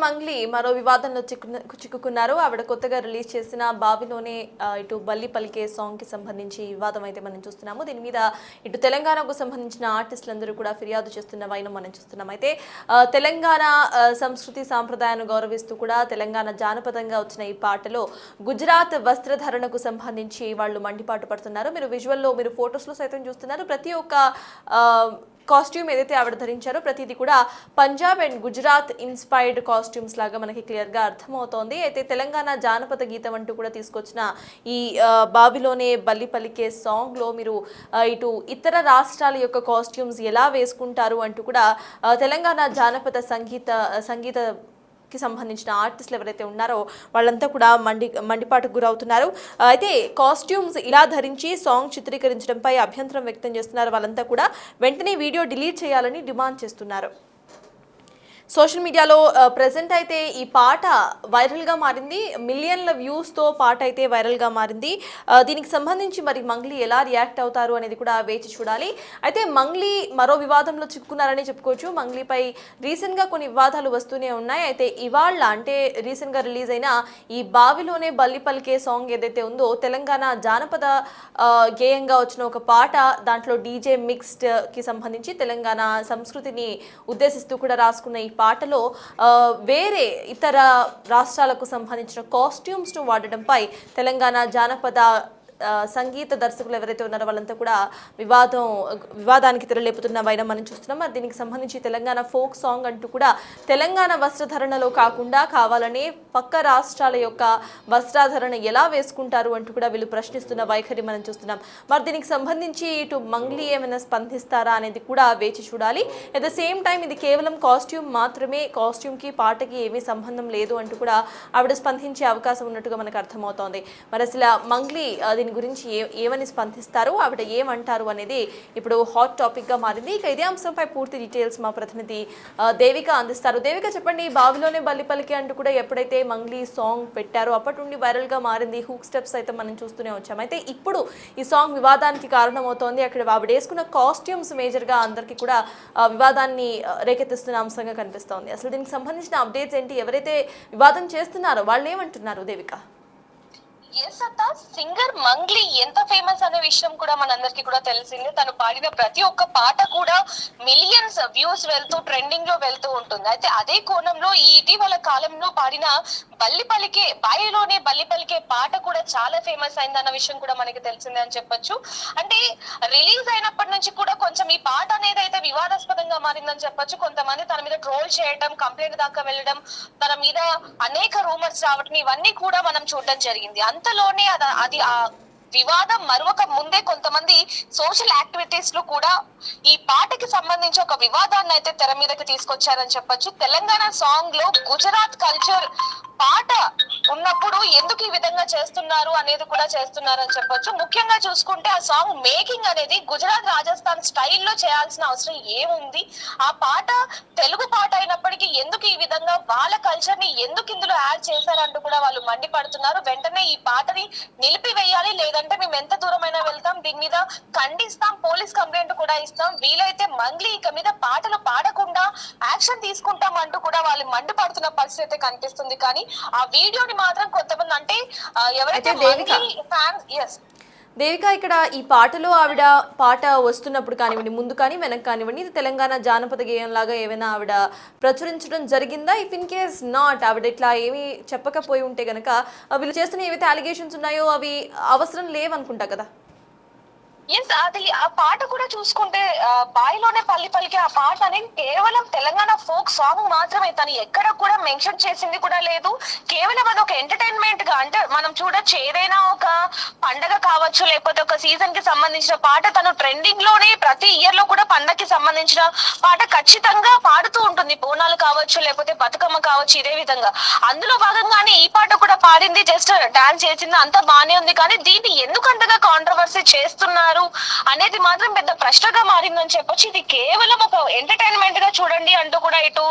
మంగ్లీ మరో వివాదంలో చిక్కుకున్నారు. ఆవిడ కొత్తగా రిలీజ్ చేసిన బావిలోనే ఇటు బల్లి పలికే సాంగ్ కి సంబంధించి వివాదం అయితే మనం చూస్తున్నాము. దీని మీద ఇటు తెలంగాణకు సంబంధించిన ఆర్టిస్టులందరూ కూడా ఫిర్యాదు చేస్తున్న వైనం మనం చూస్తున్నాం. అయితే తెలంగాణ సంస్కృతి సాంప్రదాయాన్ని గౌరవిస్తూ కూడా తెలంగాణ జానపదంగా వచ్చిన ఈ పాటలో గుజరాత్ వస్త్రధారణకు సంబంధించి వాళ్ళు మండిపాటు పడుతున్నారు. మీరు విజువల్లో మీరు ఫొటోస్లో సైతం చూస్తున్నారు. ప్రతి ఒక్క కాస్ట్యూమ్ ఏదైతే ఆవిడ ధరించారో ప్రతిదీ కూడా Punjab and Gujarat inspired costumes లాగా మనకి క్లియర్గా అర్థమవుతోంది. అయితే తెలంగాణ జానపద గీతం అంటూ కూడా తీసుకొచ్చిన ఈ బావిలోనే బల్లి పలికే సాంగ్లో మీరు ఇటు ఇతర రాష్ట్రాల యొక్క కాస్ట్యూమ్స్ ఎలా వేసుకుంటారు అంటూ కూడా తెలంగాణ జానపద సంగీత కి సంబంధించిన ఆర్టిస్టులు ఎవరైతే ఉన్నారో వాళ్ళంతా కూడా మండిపాటుకు గురవుతున్నారు. అయితే కాస్ట్యూమ్స్ ఇలా ధరించి సాంగ్ చిత్రీకరించడంపై అభ్యంతరం వ్యక్తం చేస్తున్నారు. వాళ్ళంతా కూడా వెంటనే వీడియో డిలీట్ చేయాలని డిమాండ్ చేస్తున్నారు. సోషల్ మీడియాలో ప్రెజెంట్ అయితే ఈ పాట వైరల్గా మారింది. మిలియన్ల వ్యూస్తో పాట అయితే వైరల్గా మారింది. దీనికి సంబంధించి మరి మంగ్లీ ఎలా రియాక్ట్ అవుతారు అనేది కూడా వేచి చూడాలి. అయితే మంగ్లీ మరో వివాదంలో చిక్కుకున్నారని చెప్పుకోవచ్చు. మంగ్లీపై రీసెంట్గా కొన్ని వివాదాలు వస్తూనే ఉన్నాయి. అయితే ఇవాళ అంటే రీసెంట్గా రిలీజ్ అయిన ఈ బావిలోనే బల్లి పలికే సాంగ్ ఏదైతే ఉందో తెలంగాణ జానపద గేయంగా వచ్చిన ఒక పాట. దాంట్లో డీజే మిక్స్డ్కి సంబంధించి తెలంగాణ సంస్కృతిని ఉద్దేశిస్తూ కూడా రాసుకున్న ఈ పాటలో వేరే ఇతర రాష్ట్రాలకు సంబంధించిన కాస్ట్యూమ్స్ను వాడడంపై తెలంగాణ జానపద సంగీత దర్శకులు ఎవరైతే ఉన్నారో వాళ్ళంతా కూడా వివాదానికి తెరలేపుతున్న వైనం మనం చూస్తున్నాం. మరి దీనికి సంబంధించి తెలంగాణ ఫోక్ సాంగ్ అంటూ కూడా తెలంగాణ వస్త్రధరణలో కాకుండా కావాలనే పక్క రాష్ట్రాల యొక్క వస్త్రాధరణ ఎలా వేసుకుంటారు అంటూ కూడా వీళ్ళు ప్రశ్నిస్తున్న వైఖరి మనం చూస్తున్నాం. మరి దీనికి సంబంధించి ఇటు మంగ్లీ ఏమైనా స్పందిస్తారా అనేది కూడా వేచి చూడాలి. అట్ ద సేమ్ టైం ఇది కేవలం కాస్ట్యూమ్ మాత్రమే, కాస్ట్యూమ్కి పాటకి ఏమీ సంబంధం లేదు అంటూ కూడా ఆవిడ స్పందించే అవకాశం ఉన్నట్టుగా మనకు అర్థమవుతోంది. మరి అసలు మంగ్లీ దీని గురించి ఏమని స్పందిస్తారు, ఆవిడ ఏమంటారు అనేది ఇప్పుడు హాట్ టాపిక్గా మారింది. ఇక ఇదే అంశంపై పూర్తి డీటెయిల్స్ మా ప్రతినిధి దేవిక అందిస్తారు. దేవిక చెప్పండి, బావిలోనే బల్లి పలికి అంటూ కూడా ఎప్పుడైతే మంగ్లీ సాంగ్ పెట్టారో అప్పటి నుండి వైరల్గా మారింది. హుక్ స్టెప్స్ అయితే మనం చూస్తూనే వచ్చాం. అయితే ఇప్పుడు ఈ సాంగ్ వివాదానికి కారణమవుతోంది. అక్కడ ఆవిడ వేసుకున్న కాస్ట్యూమ్స్ మేజర్గా అందరికీ కూడా వివాదాన్ని రేకెత్తిస్తున్న అంశంగా కనిపిస్తోంది. అసలు దీనికి సంబంధించిన అప్డేట్స్ ఏంటి, ఎవరైతే వివాదం చేస్తున్నారో వాళ్ళు ఏమంటున్నారు దేవిక? సింగర్ మంగ్లీ ఎంత ఫేమస్ అనే విషయం కూడా మనందరికి కూడా తెలిసిందే. తను పాడిన ప్రతి ఒక్క పాట కూడా మిలియన్స్ వ్యూస్ వెళ్తూ ట్రెండింగ్ లో వెళ్తూ ఉంటుంది. అయితే అదే కోణంలో ఈ ఇటీవల కాలంలో పాడిన బావిలోనే బల్లి పలికే పాట కూడా చాలా ఫేమస్ అయిందన్న విషయం కూడా మనకి తెలిసిందే అని చెప్పొచ్చు. అంటే రిలీజ్ అయినప్పటి నుంచి కూడా కొంచెం ఈ పాట అనేది అయితే వివాదాస్పదంగా మారిందని చెప్పొచ్చు. కొంతమంది తన మీద ట్రోల్ చేయడం, కంప్లైంట్ దాకా వెళ్ళడం, తన మీద అనేక రూమర్స్ రావడం, ఇవన్నీ కూడా మనం చూడడం జరిగింది. అంతలోనే అది ఆ వివాదం మరొక ముందే కొంతమంది సోషల్ యాక్టివిటీస్ లో కూడా ఈ పాటకి సంబంధించి ఒక వివాదాన్ని అయితే తెర మీదకి తీసుకొచ్చారని చెప్పొచ్చు. తెలంగాణ సాంగ్ లో గుజరాత్ కల్చర్ పాట ఉన్నప్పుడు ఎందుకు ఈ విధంగా చేస్తున్నారు అనేది కూడా చేస్తున్నారని చెప్పొచ్చు. ముఖ్యంగా చూసుకుంటే ఆ సాంగ్ మేకింగ్ అనేది గుజరాత్ రాజస్థాన్ స్టైల్లో చేయాల్సిన అవసరం ఏముంది? ఆ పాట తెలుగు పాట అయినప్పటికీ ఎందుకు ఈ విధంగా వాళ్ళ కల్చర్ ని ఎందుకు ఇందులో యాడ్ చేశారంటూ కూడా వాళ్ళు మండిపడుతున్నారు. వెంటనే ఈ పాటని నిలిపివేయాలి, లేదంటే మేము ఎంత దూరమైనా వెళ్తాం, దీని మీద ఖండిస్తాం, పోలీస్ కంప్లైంట్ కూడా ఇస్తాం, వీలైతే మంగ్లీ ఇక మీద పాటలు పాడకుండా యాక్షన్ తీసుకుంటాం అంటూ కూడా వాళ్ళు మండిపడుతున్న పరిస్థితి అయితే కనిపిస్తుంది. కానీ ఆ వీడియోని మాత్రం కొంతమంది అంటే ఎవరైతే దేవిక ఇక్కడ ఈ పాటలో ఆవిడ పాట వస్తున్నప్పుడు కానివ్వండి, ముందు కానీ వెనక్కి కానివ్వండి, ఇది తెలంగాణ జానపద గేయం లాగా ఏమైనా ఆవిడ ప్రచురించడం జరిగిందా? ఇఫ్ ఇన్ కేస్ నాట్, ఆవిడ ఇట్లా ఏమీ చెప్పకపోయి ఉంటే గనక వీళ్ళు చేస్తున్న ఏవైతే అలిగేషన్స్ ఉన్నాయో అవి అవసరం లేవనుకుంటా కదా. అది ఆ పాట కూడా చూసుకుంటే బాయిలోనే పల్లి పలికి ఆ పాట అనేది కేవలం తెలంగాణ ఫోక్ సాంగ్ మాత్రమే. తను ఎక్కడ కూడా మెన్షన్ చేసింది కూడా లేదు. కేవలం అది ఒక ఎంటర్టైన్మెంట్ గా, అంటే మనం చూడొచ్చు ఏదైనా ఒక పండగ కావచ్చు, లేకపోతే ఒక సీజన్ కి సంబంధించిన పాట తను ట్రెండింగ్ లోనే ప్రతి ఇయర్ లో కూడా పండగకి సంబంధించిన పాట ఖచ్చితంగా పాడుతూ ఉంటుంది. బోనాలు కావచ్చు, లేకపోతే బతుకమ్మ కావచ్చు, ఇదే విధంగా అందులో భాగంగానే ఈ పాట కూడా పాడింది, జస్ట్ డాన్స్ చేసింది, అంతా బానే ఉంది. కానీ దీన్ని ఎందుకంతగా కాంట్రవర్సీ చేస్తున్నారు అనేది మాత్రం పెద్ద ప్రశ్నగా మారిందని చెప్పొచ్చు. ఇది కేవలం ఒక ఎంటర్టైన్మెంట్ గా చూడండి అంటూ కూడా ఇటు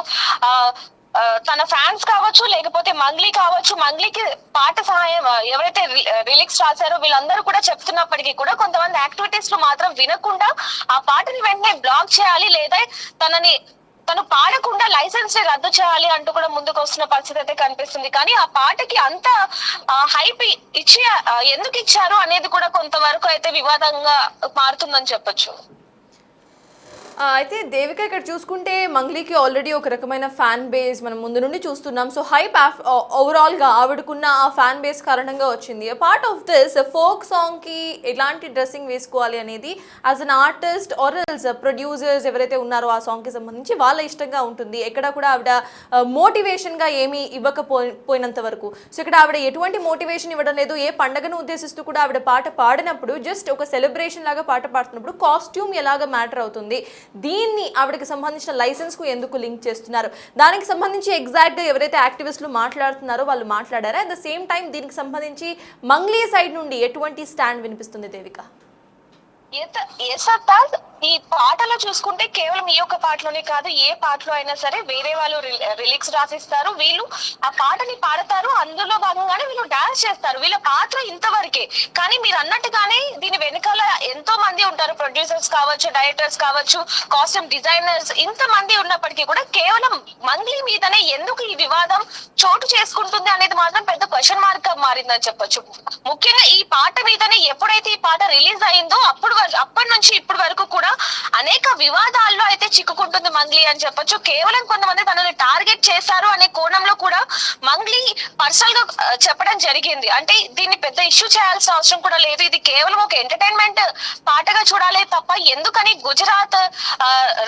తన ఫ్యాన్స్ కావచ్చు, లేకపోతే మంగ్లీ కావచ్చు, మంగ్లీకి పాట సహాయం ఎవరైతే లిరిక్స్ రాశారో వీళ్ళందరూ కూడా చెప్తున్నప్పటికీ కూడా కొంతమంది యాక్టివిటీస్ లో మాత్రం వినకుండా ఆ పాటని వెంటనే బ్లాక్ చేయాలి, లేదా తను పాడకుండా లైసెన్స్ ని రద్దు చేయాలి అంటూ కూడా ముందుకు వస్తున్న పరిస్థితి అయితే కనిపిస్తుంది. కానీ ఆ పాటకి అంత హైప్ ఇచ్చి ఎందుకు ఇచ్చారు అనేది కూడా కొంతవరకు అయితే వివాదంగా మారుతుందని చెప్పొచ్చు. అయితే దేవిక ఇక్కడ చూసుకుంటే మంగ్లీకి ఆల్రెడీ ఒక రకమైన ఫ్యాన్ బేస్ మనం ముందు నుండి చూస్తున్నాం. సో హైప్ ఓవరాల్గా ఆవిడకున్న ఆ ఫ్యాన్ బేస్ కారణంగా వచ్చింది. పార్ట్ ఆఫ్ దిస్ ఫోక్ సాంగ్కి ఎలాంటి డ్రెస్సింగ్ వేసుకోవాలి అనేది as an artist or else producers ఎవరైతే ఉన్నారో ఆ సాంగ్కి సంబంధించి వాళ్ళ ఇష్టంగా ఉంటుంది. ఎక్కడ కూడా ఆవిడ మోటివేషన్గా ఏమీ ఇవ్వకపోయినంత వరకు. సో ఇక్కడ ఆవిడ ఎటువంటి మోటివేషన్ ఇవ్వడం లేదు. ఏ పండుగను ఉద్దేశిస్తూ కూడా ఆవిడ పాట పాడినప్పుడు జస్ట్ ఒక సెలబ్రేషన్ లాగా పాట పాడుతున్నప్పుడు కాస్ట్యూమ్ ఎలాగ మ్యాటర్ అవుతుంది, దీన్ని ఆవిడకి సంబంధించిన లైసెన్స్ కు ఎందుకు లింక్ చేస్తున్నారు, దానికి సంబంధించి ఎగ్జాక్ట్ ఎవరైతే యాక్టివిస్టులు మాట్లాడుతున్నారో వాళ్ళు మాట్లాడారా? అట్ ద సేమ్ టైం దీనికి సంబంధించి మంగ్లీ సైడ్ నుండి ఎటువంటి స్టాండ్ వినిపిస్తుంది దేవిక? ఈ పాటలో చూసుకుంటే కేవలం ఈ యొక్క పాటలోనే కాదు, ఏ పాటలో అయినా సరే వేరే వాళ్ళు లిరిక్స్ రాసిస్తారు, వీళ్ళు ఆ పాటని పాడతారు, అందులో భాగంగానే వీళ్ళు డాన్స్ చేస్తారు. వీళ్ళ పాత్ర ఇంతవరకే. కానీ మీరు అన్నట్టుగానే దీని వెనకాల ఎంతో మంది ఉంటారు, ప్రొడ్యూసర్స్ కావచ్చు, డైరెక్టర్స్ కావచ్చు, కాస్ట్యూమ్ డిజైనర్స్, ఇంతమంది ఉన్నప్పటికీ కూడా కేవలం మంగ్లీ మీదనే ఎందుకు ఈ వివాదం చోటు చేసుకుంటుంది అనేది మాత్రం పెద్ద క్వశ్చన్ మార్క్ గా మారిందని చెప్పొచ్చు. ముఖ్యంగా ఈ పాట మీదనే ఎప్పుడైతే ఈ పాట రిలీజ్ అయిందో అప్పటి నుంచి ఇప్పటి వరకు కూడా అనేక వివాదాల్లో అయితే చిక్కుకుంటుంది మంగ్లీ అని చెప్పొచ్చు. కేవలం కొంతమంది తనని టార్గెట్ చేశారు అనే కోణంలో కూడా మంగ్లీ పర్సనల్ గా చెప్పడం జరిగింది. అంటే దీన్ని పెద్ద ఇష్యూ చేయాల్సిన అవసరం కూడా లేదు, ఇది కేవలం ఒక ఎంటర్టైన్మెంట్ పాటగా చూడాలి తప్ప ఎందుకని గుజరాత్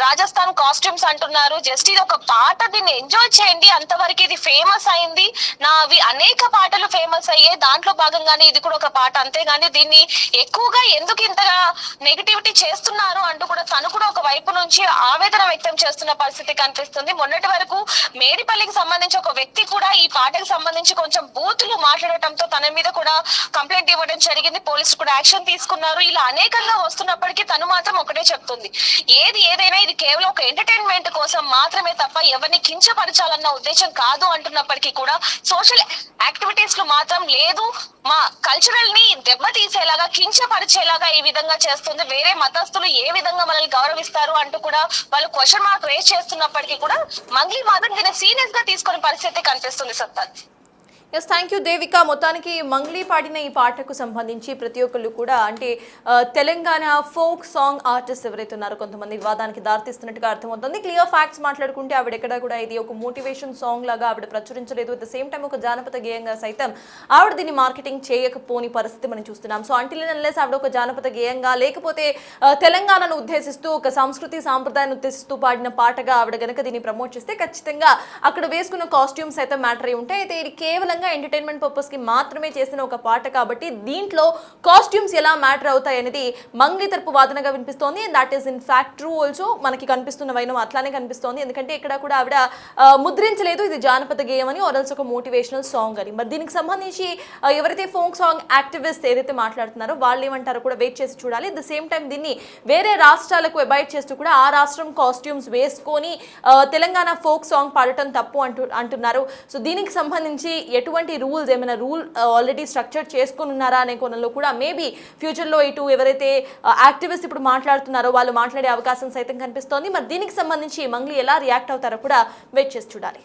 రాజస్థాన్ కాస్ట్యూమ్స్ అంటున్నారు, జస్ట్ ఇది ఒక పాట, దీన్ని ఎంజాయ్ చేయండి, అంతవరకు ఇది ఫేమస్ అయింది, నావి అనేక పాటలు ఫేమస్ అయ్యే దాంట్లో భాగంగానే ఇది కూడా ఒక పాట, అంతేగాని దీన్ని ఎక్కువగా ఎందుకు ఇంతగా నెగిటివిటీ చేస్తున్నారు అంటూ కూడా తను కూడా ఒక వైపు నుంచి ఆవేదన వ్యక్తం చేస్తున్న పరిస్థితి కనిపిస్తుంది. మొన్నటి వరకు మేడిపల్లికి సంబంధించి ఒక వ్యక్తి కూడా ఈ పాటకు సంబంధించి కొంచెం బూతులు మాట్లాడటంతో తన మీద కూడా కంప్లైంట్ ఇవ్వడం జరిగింది, పోలీసులు కూడా యాక్షన్ తీసుకున్నారు. ఇలా అనేకంగా వస్తున్నప్పటికీ తను మాత్రం ఒకటే చెప్తుంది, ఏదైనా ఇది కేవలం ఒక ఎంటర్టైన్మెంట్ కోసం మాత్రమే తప్ప ఎవరిని కించపరచాలన్న ఉద్దేశం కాదు అంటున్నప్పటికీ కూడా సోషల్ యాక్టివిటీస్ లో మాత్రం లేదు, మా కల్చరల్ ని దెబ్బతీసేలాగా కించపరిచేలాగా ఈ విధంగా చేస్తుంది, వేరే మతస్థులు ఏ విధంగా మనల్ని గౌరవిస్తారు అంటూ కూడా వాళ్ళు క్వశ్చన్ మార్క్ రేస్ చేస్తున్నప్పటికీ కూడా మంగ్లీ మాత్రం దీన్ని సీరియస్ గా తీసుకునే పరిస్థితి కనిపిస్తుంది. సత్తాజ్. Yes, thank you Devika. మొత్తానికి మంగ్లీ పాడిన ఈ పాటకు సంబంధించి ప్రతి ఒక్కళ్ళు కూడా అంటే తెలంగాణ ఫోక్ సాంగ్ ఆర్టిస్ట్ ఎవరైతే ఉన్నారో కొంతమంది వివాదానికి దారితీస్తున్నట్టుగా అర్థమవుతుంది. క్లియర్ ఫ్యాక్ట్స్ మాట్లాడుకుంటే ఆవిడ ఎక్కడ కూడా ఇది ఒక మోటివేషన్ సాంగ్ లాగా ఆవిడ ప్రచురించలేదు. అట్ ద సేమ్ టైం ఒక జానపద గేయంగా సైతం ఆవిడ దీన్ని మార్కెటింగ్ చేయకపోని పరిస్థితి మనం చూస్తున్నాం. సో అంటిల్ అన్లెస్ ఆవిడ ఒక జానపద గేయంగా లేకపోతే తెలంగాణను ఉద్దేశిస్తూ ఒక సంస్కృతి సాంప్రదాయాన్ని ఉద్దేశిస్తూ పాడిన పాటగా ఆవిడ గనక దీన్ని ప్రమోట్ చేస్తే ఖచ్చితంగా అక్కడ వేసుకున్న కాస్ట్యూమ్స్ అయితే మ్యాటర్ అయి ఉంటాయి. అయితే ఇది కేవలం ఎంటర్టైన్మెంట్ పర్పస్ కి మాత్రమే చేసిన ఒక పాట కాబట్టి దీంట్లో కాస్ట్యూమ్స్ ఎలా మ్యాటర్ అవుతాయి అనేది మంగ్లీ తరపు వాదనగా వినిపిస్తోంది. And that is in fact true also. మనకి కనిపిస్తున్న వైనం అట్లానే కనిపిస్తోంది, ఎందుకంటే ఇక్కడ కూడా ఆవిడ ముద్రించలేదు ఇది జానపద గేయం అని ఆర్ఎల్స్ ఒక మోటివేషనల్ సాంగ్ అని. మరి దీనికి సంబంధించి ఎవరైతే ఫోక్ సాంగ్ యాక్టివిస్ట్ ఏదైతే మాట్లాడుతున్నారో వాళ్ళు ఏమంటారో కూడా వెయిట్ చేసి చూడాలి. అట్ ద సేమ్ టైం దీన్ని వేరే రాష్ట్రాలకు అబాయిడ్ చేస్తూ కూడా ఆ రాష్ట్రం కాస్ట్యూమ్స్ వేసుకొని తెలంగాణ ఫోక్ సాంగ్ పాడటం తప్పు అంటున్నారు. సో దీనికి సంబంధించి రూల్స్ ఏమైనా ఆల్రెడీ స్ట్రక్చర్ చేసుకుని ఉన్నారా అనే కోణంలో కూడా మేబీ ఫ్యూచర్లో ఇటు ఎవరైతే యాక్టివిస్ట్ ఇప్పుడు మాట్లాడుతున్నారో వాళ్ళు మాట్లాడే అవకాశం సైతం కనిపిస్తోంది. మరి దీనికి సంబంధించి మంగ్లీ ఎలా రియాక్ట్ అవుతారో కూడా వెయిట్ చేసి చూడాలి.